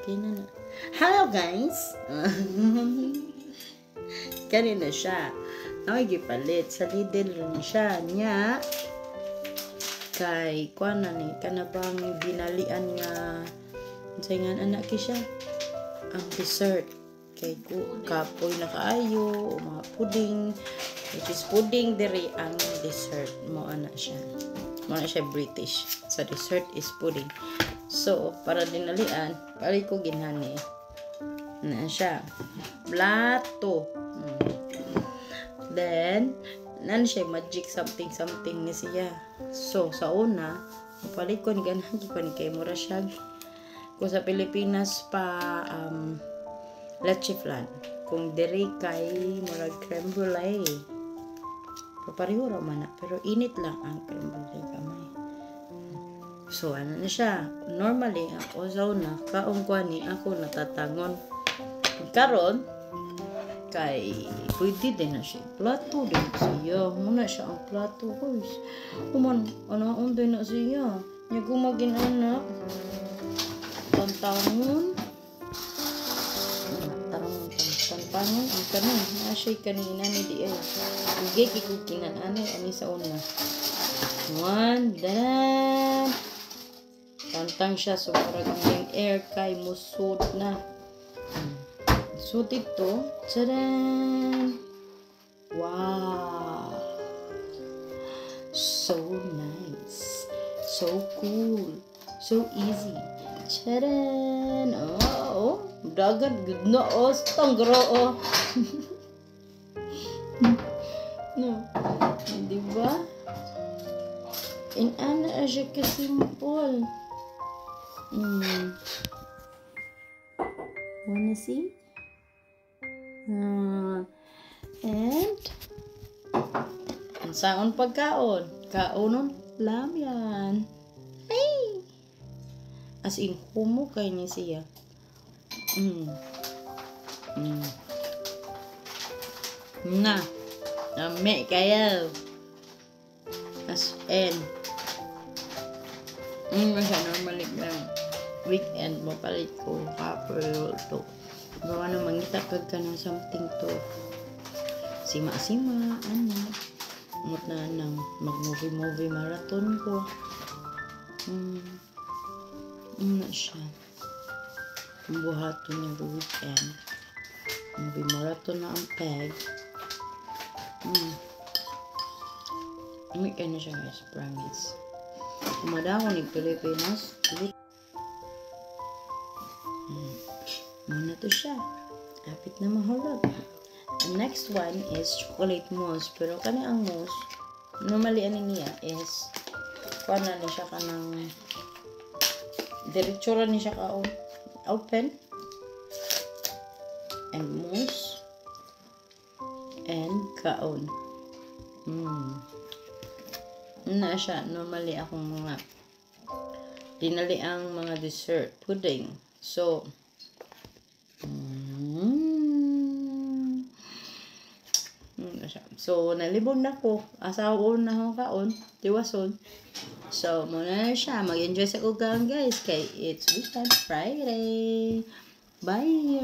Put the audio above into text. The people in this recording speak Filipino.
Tingnan na. Hello guys! Kanina siya. Ay, gipalit. Sa Lidl rin siya. Nya. Kay, kuha na ni. Kanabang binalian nga. Sayangan anak ki siya. Ang dessert. Kay kapoy na kaayo. Mga pudding. Which is pudding diri ang dessert. Mo anak siya. Mo anak siya British. Sa dessert is pudding. So, para dinalian, pari ko ginhani. Na siya. Plato. Then, nan siya magic something ni siya. So, sa una, palit ko ni ganahan ko ni kay mura siya. Kung sa Pilipinas pa leche flan. Kung diri kay mura creme brulee. Papareho ra man na, pero init lang ang creme brulee kamay. So, ano na siya? Normally, ako sa una, kaong ko ni ako natatangon. Karon, kay pwede din na siya. Plato din siya. Muna siya ang plato, guys. Kuman, unday na siya. Niya gumagin anak. Tantangon. Tantangon. Ang kanin. Nasya kanina ni di ay. Hindi kikukinan. Ani sa una. One. Dan. Tantang siya. So, parang yung air kay musod na. So, dito, tadaan! Wow! So nice. So cool. So easy. Tadaan! Oh, dagat good na. Oh, stanggro. Oh. No. Diba? And ana siya kasimple. Wanna see? And ang saon pagkaon. Kaonon lam yan. Hey! As in, humo kay ni siya. Na. Nami kayo. As in. Masya normally lang. Weekend mo palit ko. Kapro to. Gawa na mangita ka ng something to sima-sima, anak. Umot na nang mag-movie marathon ko. Na siya. Buhaton niya weekend. Movie marathon na ang peg. Weekend na siya guys, promise. Kumada ko ni Pilipinas. Muna to siya. Kapit na mahulog. The next one is chocolate mousse. Pero kani ang mousse, normally ano niya is, kuha na siya ka ng, diretsura niya siya ka open, and mousse, and kaon. Na siya, normally akong mga, dinali ang mga dessert, pudding. So, so, nalibog na ko. Asawa na akong kaon. Tiwason. So, muna na siya. Mag-enjoy sa kugang guys. Kay it's Weekend Friday. Bye!